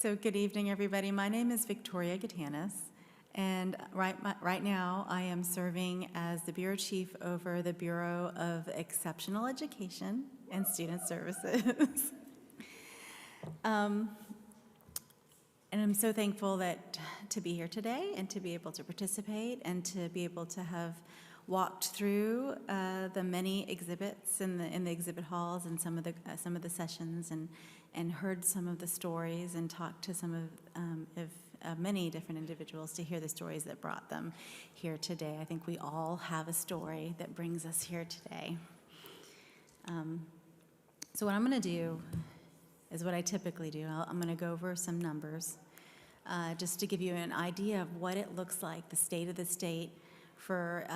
So good evening, everybody. My name is Victoria Gaitanis, and right now I am serving as the Bureau Chief over the Bureau of Exceptional Education and Student Services. And I'm so thankful to be here today and to be able to participate and to be able to have walked through the many exhibits in the exhibit halls and some of the sessions and heard some of the stories and talked to some of many different individuals to hear the stories that brought them here today. I think we all have a story that brings us here today. So what I'm going to do is what I typically do. I'm going to go over some numbers just to give you an idea of what it looks like, the state of the state for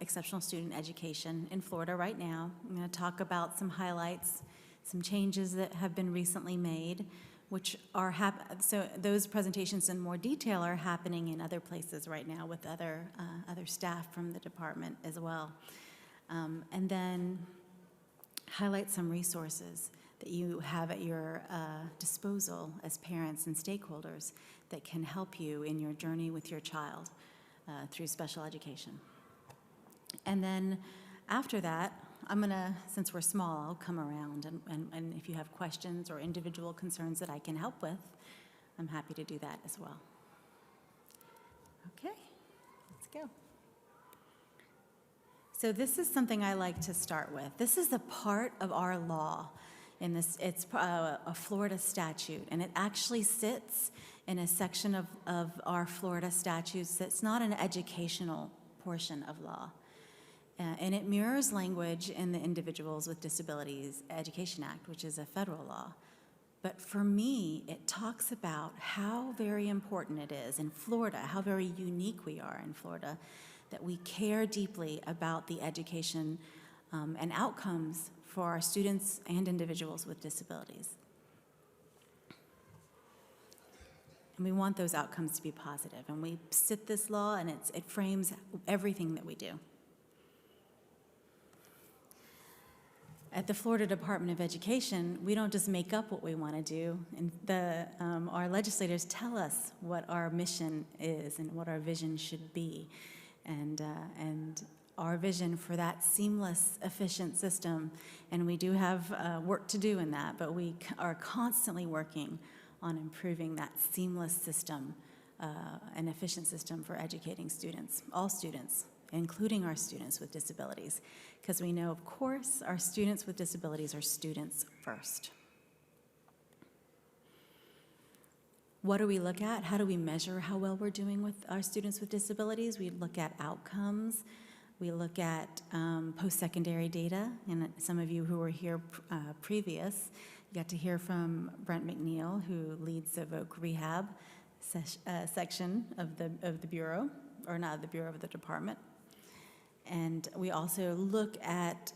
exceptional student education in Florida right now. I'm going to talk about some highlights, some changes that have been recently made, which are so those presentations in more detail are happening in other places right now with other staff from the department as well. And then highlight some resources that you have at your disposal as parents and stakeholders that can help you in your journey with your child through special education. And then after that, I'm gonna, since we're small, I'll come around and if you have questions or individual concerns that I can help with, I'm happy to do that as well. Okay, let's go. So this is something I like to start with. This is a part of our law. It's a Florida statute, and it actually sits in a section of our Florida statutes that's not an educational portion of law. And it mirrors language in the Individuals with Disabilities Education Act, which is a federal law. But for me, it talks about how very important it is in Florida, how very unique we are in Florida, that we care deeply about the education and outcomes for our students and individuals with disabilities. And we want those outcomes to be positive. And we sit this law, and it frames everything that we do. At the Florida Department of Education, we don't just make up what we want to do. And our legislators tell us what our mission is and what our vision should be. And our vision for that seamless, efficient system. And we do have work to do in that, but we are constantly working on improving that seamless system, an efficient system for educating students, all students, including our students with disabilities, because we know, of course, our students with disabilities are students first. What do we look at? How do we measure how well we're doing with our students with disabilities? We look at outcomes. We look at post-secondary data, and some of you who were here previous got to hear from Brent McNeil, who leads the VOC Rehab section of the Bureau, or not the Bureau, of the department. And we also look at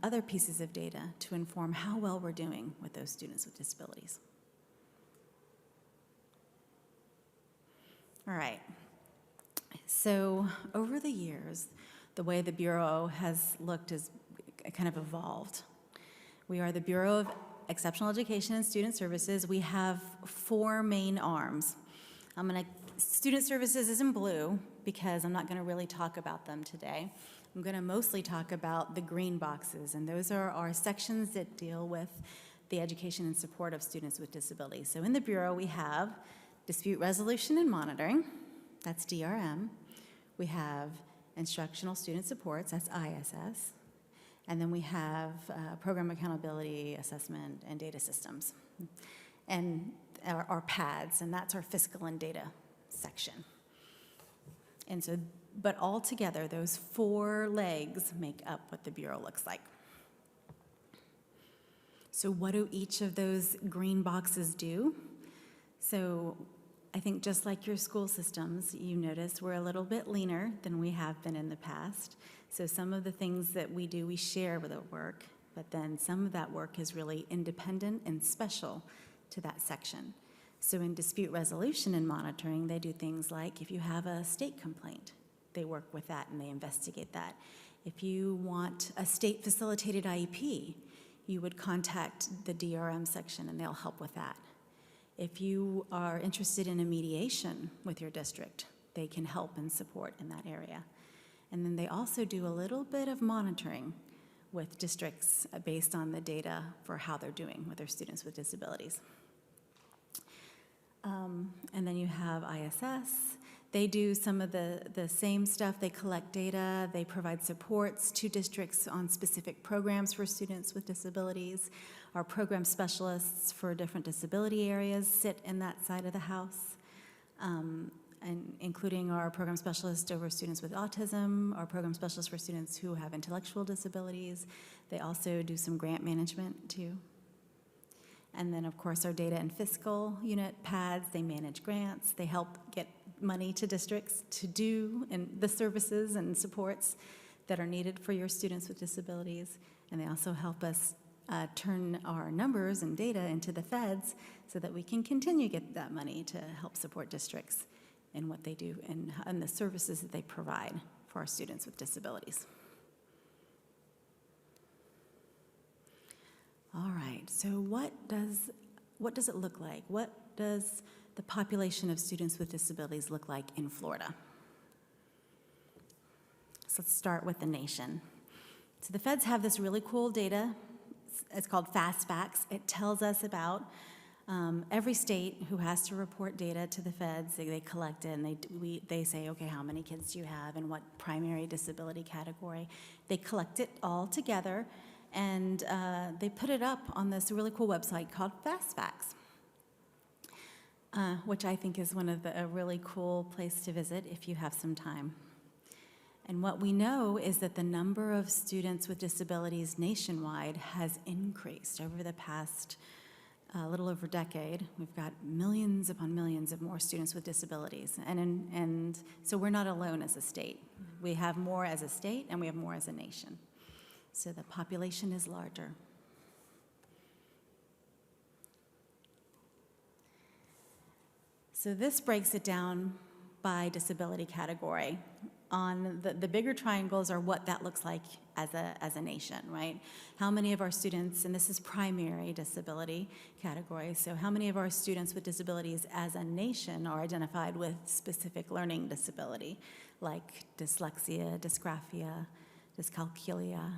other pieces of data to inform how well we're doing with those students with disabilities. All right. So over the years, the way the Bureau has looked has kind of evolved. We are the Bureau of Exceptional Education and Student Services. We have 4 main arms. Student Services is in blue because I'm not going to really talk about them today. I'm going to mostly talk about the green boxes, and those are our sections that deal with the education and support of students with disabilities. So in the Bureau, we have Dispute Resolution and Monitoring, that's DRM. We have Instructional Student Supports, that's ISS. And then we have Program Accountability, Assessment, and Data Systems. And our PADS, and that's our Fiscal and Data section. And so, but all together, those 4 legs make up what the Bureau looks like. So what do each of those green boxes do? So I think just like your school systems, you notice we're a little bit leaner than we have been in the past. So some of the things that we do, we share with our work, but then some of that work is really independent and special to that section. So in dispute resolution and monitoring, they do things like if you have a state complaint, they work with that and they investigate that. If you want a state facilitated IEP, you would contact the DRM section and they'll help with that. If you are interested in a mediation with your district, they can help and support in that area. And then they also do a little bit of monitoring with districts based on the data for how they're doing with their students with disabilities. And then you have ISS. They do some of the same stuff. They collect data. They provide supports to districts on specific programs for students with disabilities. Our program specialists for different disability areas sit in that side of the house, and including our program specialist over students with autism, our program specialist for students who have intellectual disabilities. They also do some grant management too. And then, of course, our data and fiscal unit, PADS, they manage grants. They help get money to districts to do and the services and supports that are needed for your students with disabilities. And they also help us turn our numbers and data into the feds so that we can continue to get that money to help support districts in what they do and the services that they provide for our students with disabilities. All right, so what does it look like? What does the population of students with disabilities look like in Florida? So let's start with the nation. So the feds have this really cool data. It's called Fast Facts. It tells us about every state who has to report data to the feds. They collect it, and they say, okay, how many kids do you have and what primary disability category? They collect it all together, and they put it up on this really cool website called Fast Facts, which I think is a really cool place to visit if you have some time. And what we know is that the number of students with disabilities nationwide has increased over the past little over a decade. We've got millions upon millions of more students with disabilities. And so we're not alone as a state. We have more as a state, and we have more as a nation. So the population is larger. So this breaks it down by disability category. On the bigger triangles are what that looks like as a nation, right? How many of our students, and this is primary disability category, so how many of our students with disabilities as a nation are identified with specific learning disability, like dyslexia, dysgraphia, dyscalculia?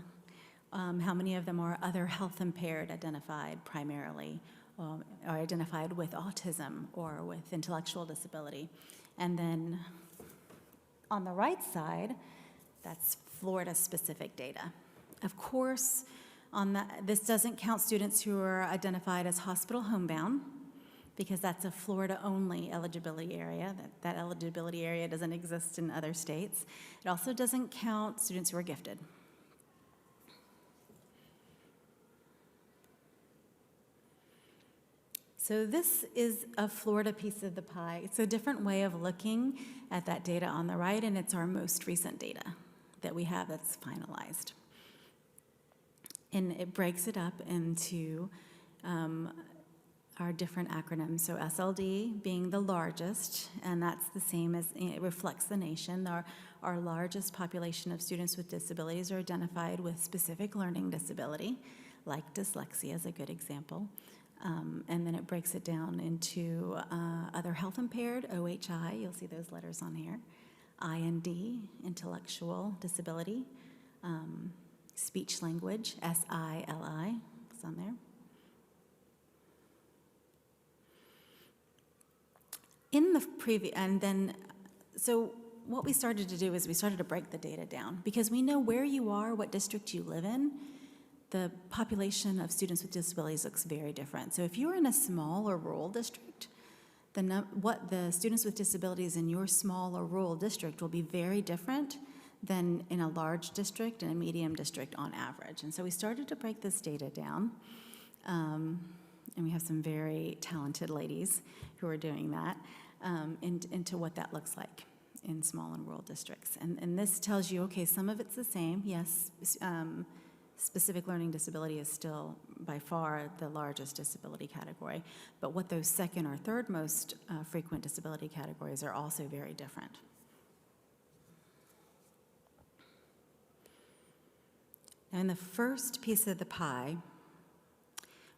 How many of them are other health impaired identified primarily, are identified with autism or with intellectual disability? And then on the right side, that's Florida-specific data. Of course, this doesn't count students who are identified as hospital homebound, because that's a Florida-only eligibility area. That eligibility area doesn't exist in other states. It also doesn't count students who are gifted. So this is a Florida piece of the pie. It's a different way of looking at that data on the right, and it's our most recent data that we have that's finalized. And it breaks it up into our different acronyms. So SLD being the largest, and that's the same as, it reflects the nation. Our largest population of students with disabilities are identified with specific learning disability, like dyslexia is a good example. And then it breaks it down into other health impaired, OHI, you'll see those letters on here, IND, intellectual disability, speech language, SILI, it's on there. In the previous, and then, so what we started to do is we started to break the data down, because we know where you are, what district you live in. The population of students with disabilities looks very different. So if you're in a small or rural district, what the students with disabilities in your small or rural district will be very different than in a large district and a medium district on average. And so we started to break this data down, and we have some very talented ladies who are doing that, into what that looks like in small and rural districts. And this tells you, okay, some of it's the same, yes, specific learning disability is still by far the largest disability category, but what those second or third most frequent disability categories are also very different. Now in the first piece of the pie,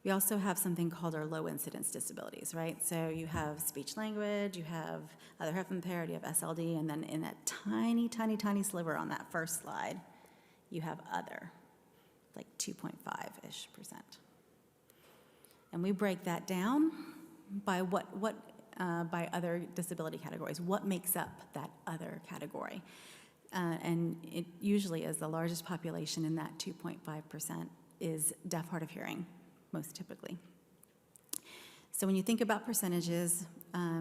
We also have something called our low incidence disabilities, right? So you have speech language, you have other half impaired, you have SLD, and then in that tiny, tiny, tiny sliver on that first slide, you have other, like 2.5-ish%. And we break that down by by other disability categories. What makes up that other category? And it usually is the largest population in that 2.5% is deaf, hard of hearing, most typically. So when you think about percentages,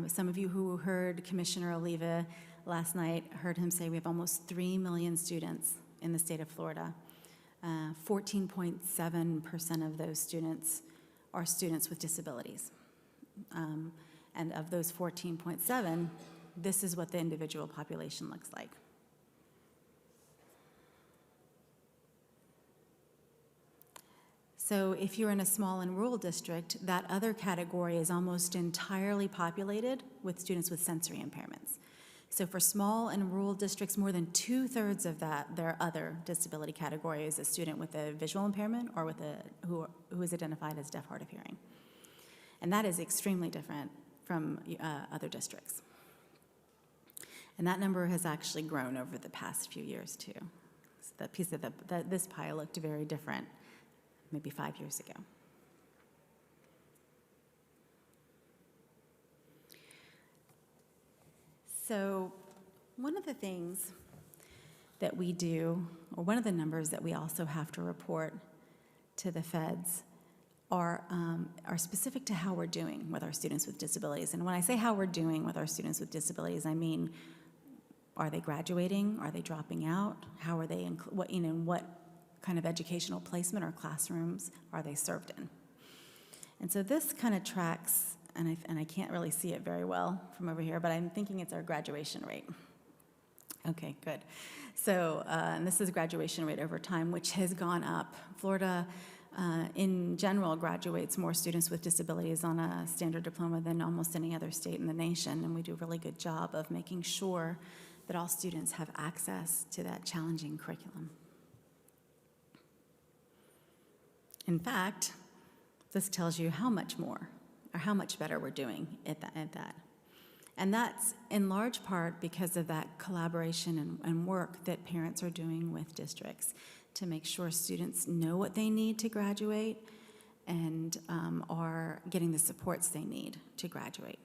some of you who heard Commissioner Oliva last night heard him say we have almost 3 million students in the state of Florida. 14.7% of those students are students with disabilities. And of those 14.7, this is what the individual population looks like. So if you're in a small and rural district, that other category is almost entirely populated with students with sensory impairments. So for small and rural districts, more than 2/3 of their other disability category is a student with a visual impairment or with who is identified as deaf, hard of hearing. And that is extremely different from other districts. And that number has actually grown over the past few years too. So that piece of this pie looked very different maybe 5 years ago. So one of the things that we do, or one of the numbers that we also have to report to the feds are specific to how we're doing with our students with disabilities. And when I say how we're doing with our students with disabilities, I mean, are they graduating? Are they dropping out? How are they, what kind of educational placement or classrooms are they served in? And so this kind of tracks, and I can't really see it very well from over here, but I'm thinking it's our graduation rate. Okay, good. So, and this is graduation rate over time, which has gone up. Florida, in general, graduates more students with disabilities on a standard diploma than almost any other state in the nation, and we do a really good job of making sure that all students have access to that challenging curriculum. In fact, this tells you how much more or how much better we're doing at that. And that's in large part because of that collaboration and work that parents are doing with districts to make sure students know what they need to graduate and are getting the supports they need to graduate.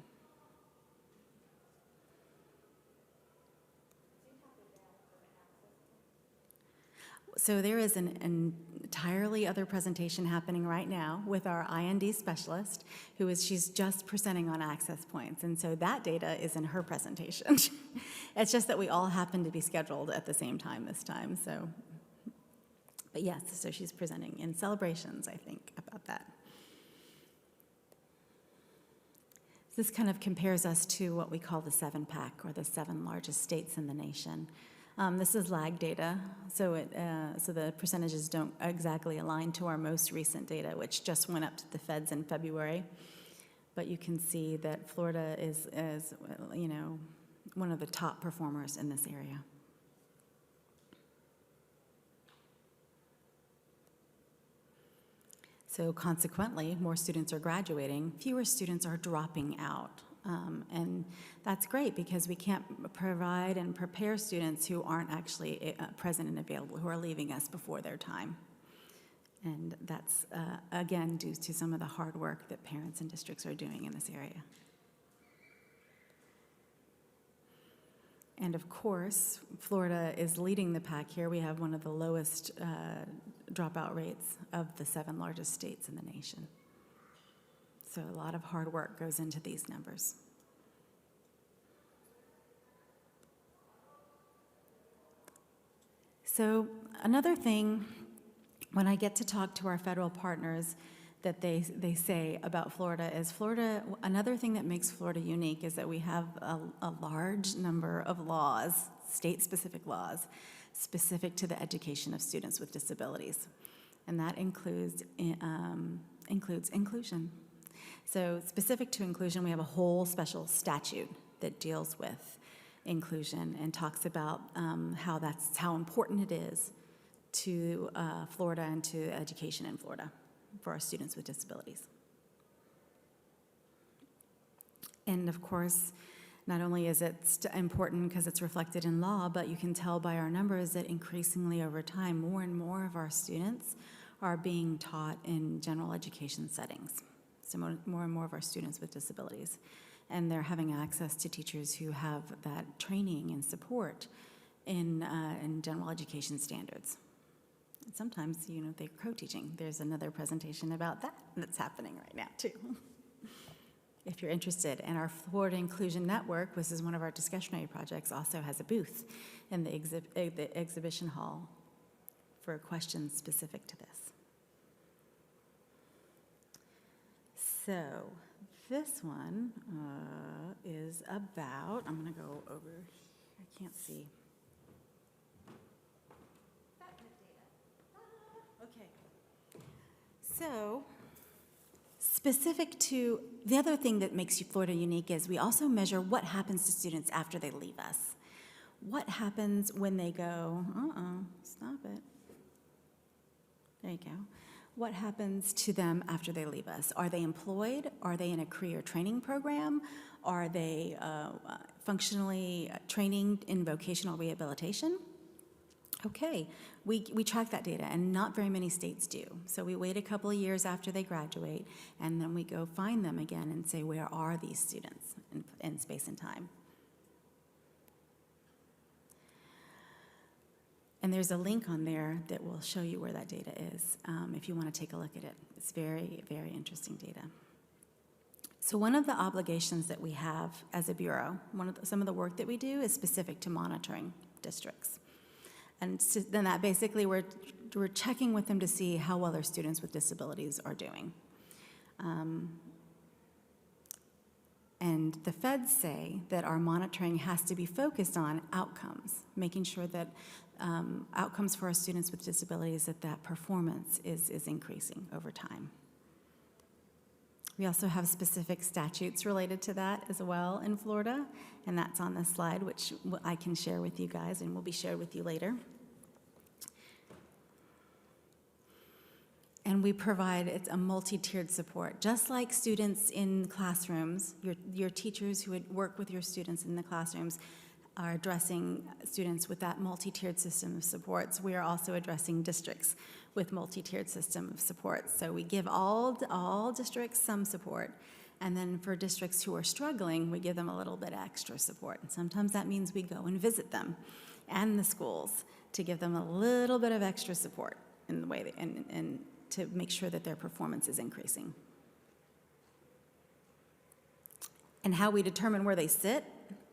So there is an entirely other presentation happening right now with our IND specialist, she's just presenting on access points. And so that data is in her presentation. It's just that we all happen to be scheduled at the same time this time. So, but yes, so she's presenting in celebrations, I think, about that. This kind of compares us to what we call the 7-pack, or the 7 largest states in the nation. This is lag data, so the percentages don't exactly align to our most recent data, which just went up to the feds in February. But you can see that Florida is one of the top performers in this area. So consequently, more students are graduating, fewer students are dropping out. And that's great because we can't provide and prepare students who aren't actually present and available, who are leaving us before their time. And that's, again, due to some of the hard work that parents and districts are doing in this area. And of course, Florida is leading the pack here. We have one of the lowest dropout rates of the 7 largest states in the nation. So a lot of hard work goes into these numbers. So another thing, when I get to talk to our federal partners, that they say about Florida is another thing that makes Florida unique is that we have a large number of laws, state-specific laws, specific to the education of students with disabilities. And that includes inclusion. So specific to inclusion, we have a whole special statute that deals with inclusion and talks about how important it is to Florida and to education in Florida. for our students with disabilities. And of course, not only is it important because it's reflected in law, but you can tell by our numbers that increasingly over time, more and more of our students are being taught in general education settings. So more and more of our students with disabilities. And they're having access to teachers who have that training and support in general education standards. And sometimes, they're co-teaching. There's another presentation about that that's happening right now, too. If you're interested. And our Florida Inclusion Network, which is one of our discretionary projects, also has a booth in the exhibition hall for questions specific to this. So this one is about, I'm going to go over, I can't see. Okay. So, specific to, the other thing that makes Florida unique is we also measure what happens to students after they leave us. What happens when they go, stop it. There you go. What happens to them after they leave us? Are they employed? Are they in a career training program? Are they functionally training in vocational rehabilitation? Okay, we track that data, and not very many states do. So we wait a couple of years after they graduate, and then we go find them again and say, where are these students in space and time? And there's a link on there that will show you where that data is if you want to take a look at it. It's very, very interesting data. So one of the obligations that we have as a bureau, some of the work that we do is specific to monitoring districts. And so then that basically we're checking with them to see how well their students with disabilities are doing. And the feds say that our monitoring has to be focused on outcomes, making sure that outcomes for our students with disabilities, that performance is increasing over time. We also have specific statutes related to that as well in Florida, and that's on this slide, which I can share with you guys and will be shared with you later. And we provide, it's a multi-tiered support. Just like students in classrooms, your teachers who would work with your students in the classrooms are addressing students with that multi-tiered system of supports. We are also addressing districts with multi-tiered system of support. So we give all districts some support, and then for districts who are struggling, we give them a little bit extra support. And sometimes that means we go and visit them and the schools to give them a little bit of extra support in the way and to make sure that their performance is increasing. And how we determine where they sit,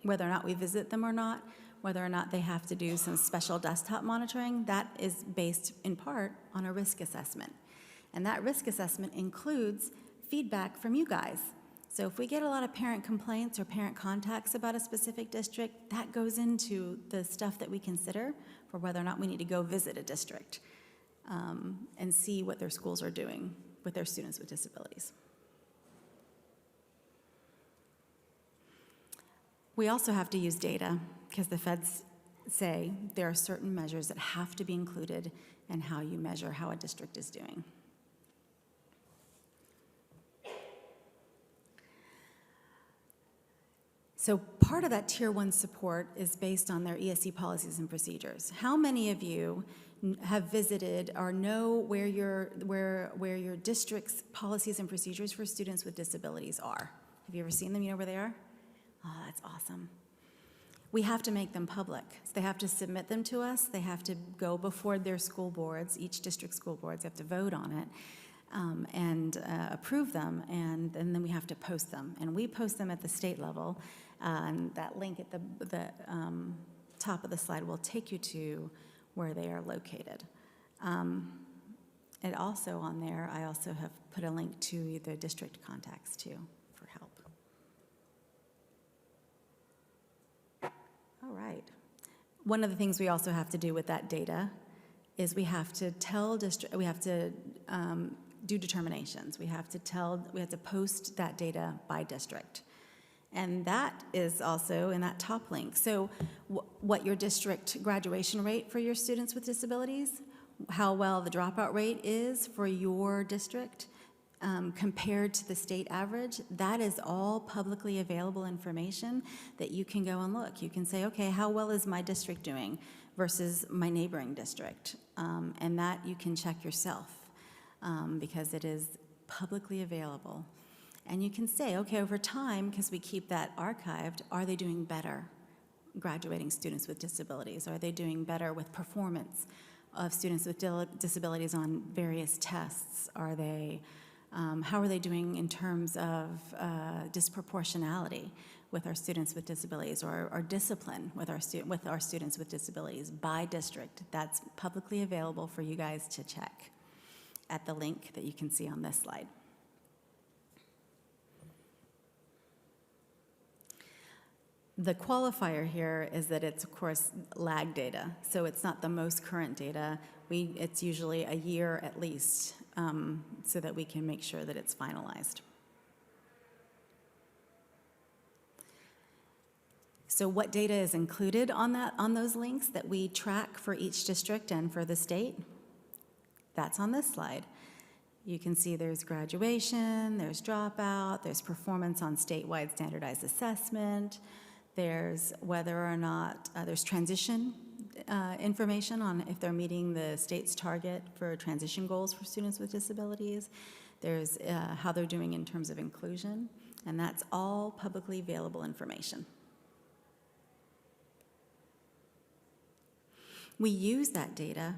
whether or not we visit them or not, whether or not they have to do some special desktop monitoring, that is based in part on a risk assessment. And that risk assessment includes feedback from you guys. So if we get a lot of parent complaints or parent contacts about a specific district, that goes into the stuff that we consider for whether or not we need to go visit a district and see what their schools are doing with their students with disabilities. We also have to use data because the feds say there are certain measures that have to be included in how you measure how a district is doing. So part of that Tier 1 support is based on their ESC policies and procedures. How many of you have visited or know where your district's policies and procedures for students with disabilities are? Have you ever seen them? You know where they are? Oh, that's awesome. We have to make them public. So they have to submit them to us. They have to go before their school boards, each district school boards have to vote on it and approve them, and then we have to post them. And we post them at the state level, and that link at the top of the slide will take you to where they are located. And also on there, I also have put a link to the district contacts too for help. All right. One of the things we also have to do with that data is we have to tell we have to do determinations. We have to post that data by district. And that is also in that top link. So what your district graduation rate for your students with disabilities, how well the dropout rate is for your district compared to the state average, that is all publicly available information that you can go and look. You can say, okay, how well is my district doing versus my neighboring district? And that you can check yourself because it is publicly available. And you can say, okay, over time, because we keep that archived, are they doing better, graduating students with disabilities? Are they doing better with performance of students with disabilities on various tests? Are they, how are they doing in terms of disproportionality with our students with disabilities, or discipline with our students with disabilities by district? That's publicly available for you guys to check at the link that you can see on this slide. The qualifier here is that it's, of course, lag data, so it's not the most current data. It's usually a year at least, so that we can make sure that it's finalized. So what data is included on those links that we track for each district and for the state? That's on this slide. You can see there's graduation, there's dropout, there's performance on statewide standardized assessment, there's whether or not there's transition information on if they're meeting the state's target for transition goals for students with disabilities. There's how they're doing in terms of inclusion, and that's all publicly available information. We use that data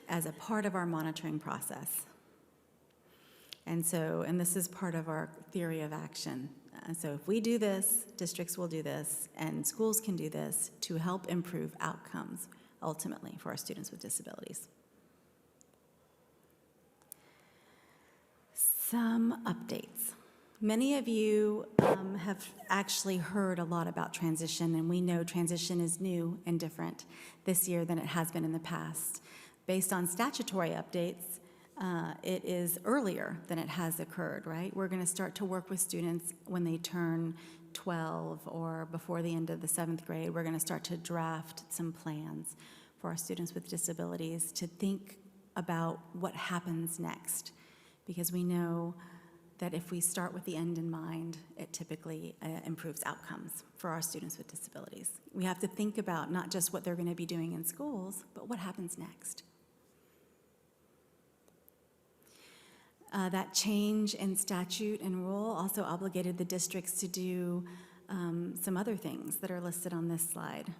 as a part of our monitoring process. And this is part of our theory of action. So if we do this, districts will do this, and schools can do this to help improve outcomes, ultimately, for our students with disabilities. Some updates. Many of you have actually heard a lot about transition, and we know transition is new and different this year than it has been in the past. Based on statutory updates, it is earlier than it has occurred, right? We're going to start to work with students when they turn 12 or before the end of the 7th grade. We're going to start to draft some plans for our students with disabilities to think about what happens next, because we know that if we start with the end in mind, it typically improves outcomes for our students with disabilities. We have to think about not just what they're going to be doing in schools, but what happens next. That change in statute and rule also obligated the districts to do some other things that are listed on this slide.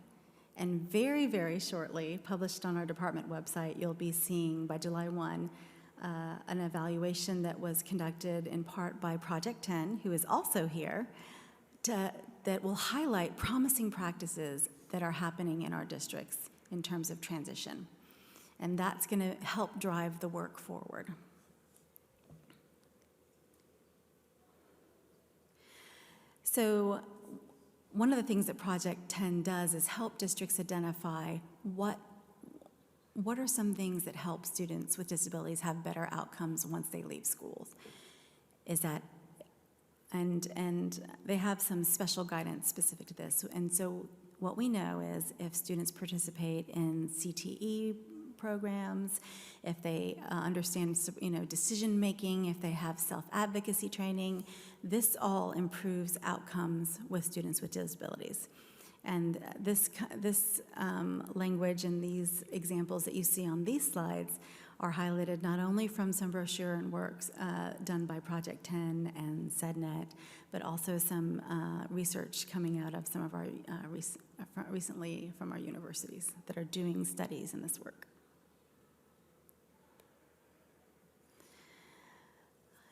And very, very shortly, published on our department website, you'll be seeing by July 1, an evaluation that was conducted in part by Project 10, who is also here, that will highlight promising practices that are happening in our districts in terms of transition. And that's going to help drive the work forward. So one of the things that Project 10 does is help districts identify what are some things that help students with disabilities have better outcomes once they leave schools. And they have some special guidance specific to this. And so what we know is if students participate in CTE programs, if they understand decision making, if they have self-advocacy training, this all improves outcomes with students with disabilities. And this language and these examples that you see on these slides are highlighted not only from some brochure and works done by Project 10 and SEDNet, but also some research coming out of some of our recently from our universities that are doing studies in this work.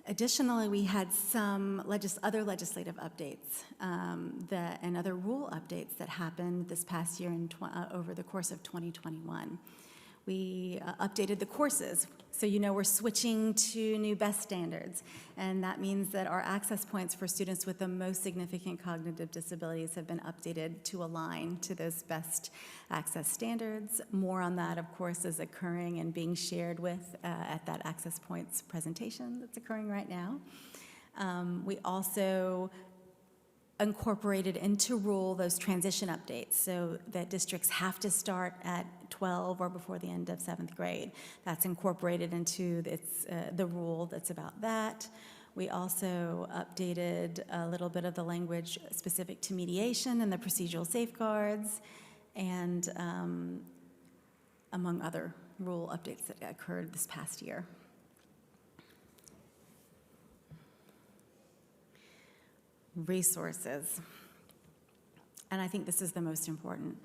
Additionally, we had some other legislative updates and other rule updates that happened this past year over the course of 2021. We updated the courses. So we're switching to new BEST standards, and that means that our access points for students with the most significant cognitive disabilities have been updated to align to those BEST access standards. More on that, of course, is occurring and being shared with at that access points presentation that's occurring right now. We also incorporated into rule those transition updates so that districts have to start at 12 or before the end of 7th grade. That's incorporated into the rule that's about that. We also updated a little bit of the language specific to mediation and the procedural safeguards, and among other rule updates that occurred this past year. Resources. And I think this is the most important.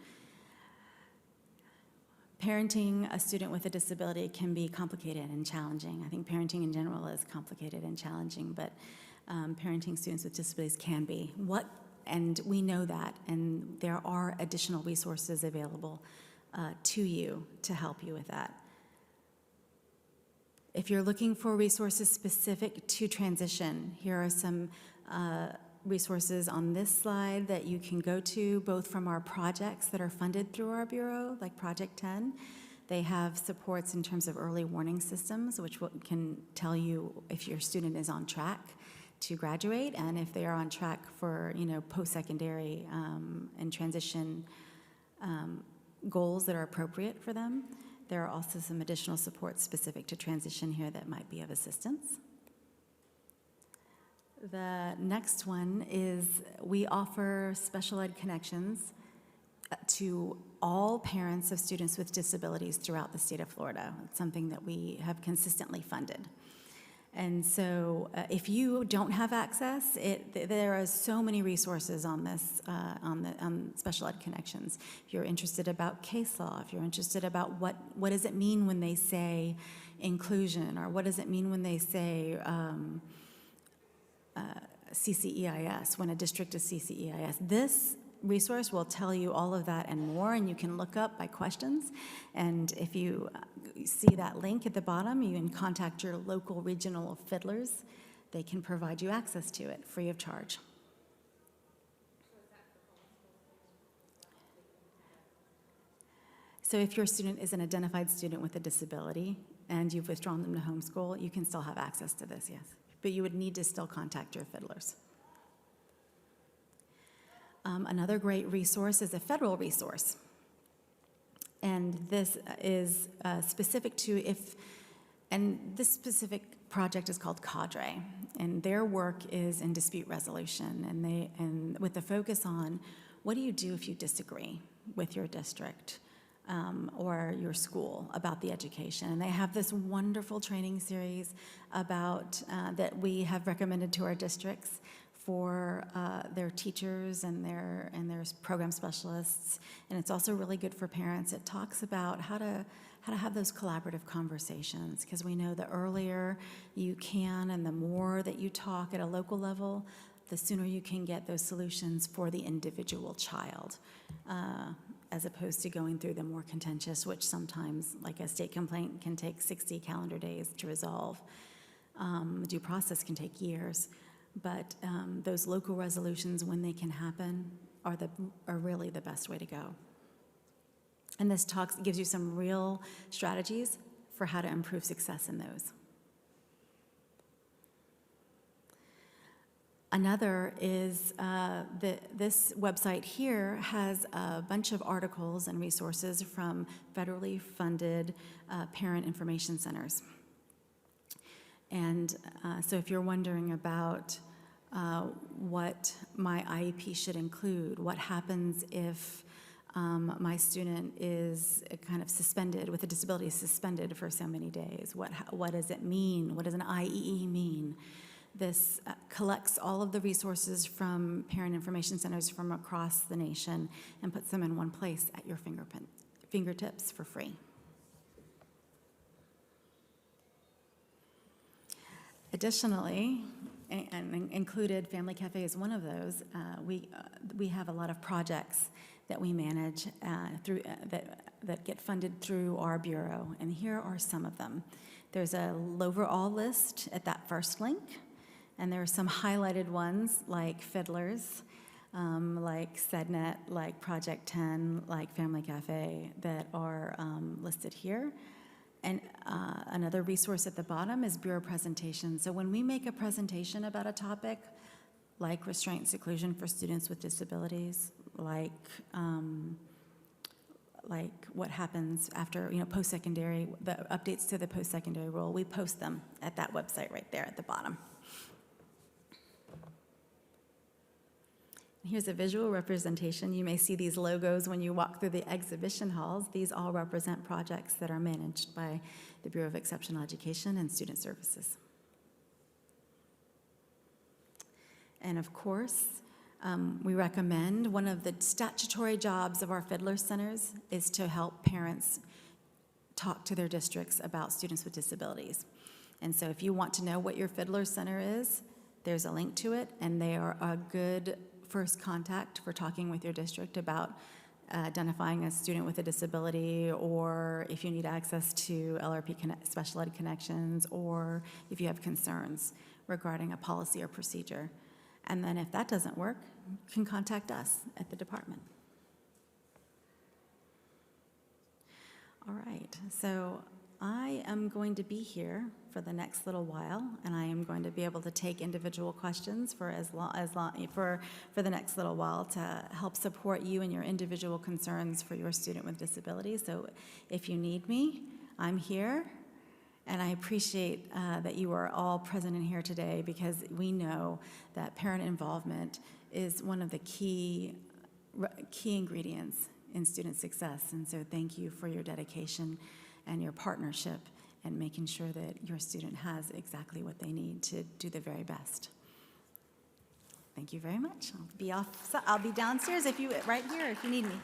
Parenting a student with a disability can be complicated and challenging. I think parenting in general is complicated and challenging, but parenting students with disabilities can be. And we know that, and there are additional resources available to you to help you with that. If you're looking for resources specific to transition, here are some resources on this slide that you can go to, both from our projects that are funded through our Bureau, like Project 10. They have supports in terms of early warning systems, which can tell you if your student is on track to graduate and if they are on track for, post-secondary and transition goals that are appropriate for them. There are also some additional supports specific to transition here that might be of assistance. The next one is we offer special ed connections to all parents of students with disabilities throughout the state of Florida. It's something that we have consistently funded. And so if you don't have access, there are so many resources on this, on Special Ed Connections. If you're interested about case law, if you're interested about what does it mean when they say inclusion, or what does it mean when they say CCEIS, when a district is CCEIS. This resource will tell you all of that and more, and you can look up by questions. And if you see that link at the bottom, you can contact your local regional fiddlers. They can provide you access to it free of charge. So if your student is an identified student with a disability and you've withdrawn them to homeschool, you can still have access to this, yes. But you would need to still contact your fiddlers. Another great resource is a federal resource. And this is specific to this specific project is called Cadre, and their work is in dispute resolution, and with the focus on what do you do if you disagree with your district or your school about the education. And they have this wonderful training series about that we have recommended to our districts for their teachers and their program specialists, and it's also really good for parents. It talks about how to have those collaborative conversations, because we know the earlier you can and the more that you talk at a local level, the sooner you can get those solutions for the individual child, as opposed to going through the more contentious, which sometimes, like a state complaint, can take 60 calendar days to resolve. Due process can take years. But those local resolutions, when they can happen, are really the best way to go. And this gives you some real strategies for how to improve success in those. Another is this website here has a bunch of articles and resources from federally funded parent information centers. And so if you're wondering about what my IEP should include, what happens if my student is kind of suspended, with a disability suspended for so many days, what does it mean? What does an IEE mean? This collects all of the resources from parent information centers from across the nation and puts them in one place at your fingertips for free. Additionally, and included Family Cafe is one of those, we have a lot of projects that we manage through that get funded through our bureau, and here are some of them. There's a overall list at that first link, and there are some highlighted ones like Fiddlers, like SEDNet, like Project 10, like Family Cafe that are listed here. And another resource at the bottom is Bureau presentation. So when we make a presentation about a topic, like restraint and seclusion for students with disabilities, like what happens after, post-secondary, the updates to the post-secondary rule. We post them at that website right there at the bottom. Here's a visual representation. You may see these logos when you walk through the exhibition halls. These all represent projects that are managed by the Bureau of Exceptional Education and Student Services. And of course, we recommend one of the statutory jobs of our Fiddler Centers is to help parents talk to their districts about students with disabilities. And so if you want to know what your Fiddler Center is, there's a link to it, and they are a good first contact for talking with your district about identifying a student with a disability, or if you need access to LRP special ed connections, or if you have concerns regarding a policy or procedure. And then if that doesn't work, you can contact us at the department. All right, so I am going to be here for the next little while, and I am going to be able to take individual questions for the next little while to help support you in your individual concerns for your student with disabilities. So if you need me, I'm here, and I appreciate that you are all present in here today, because we know that parent involvement is one of the key ingredients in student success. And so thank you for your dedication and your partnership and making sure that your student has exactly what they need to do the very best. Thank you very much. I'll be downstairs right here if you need me.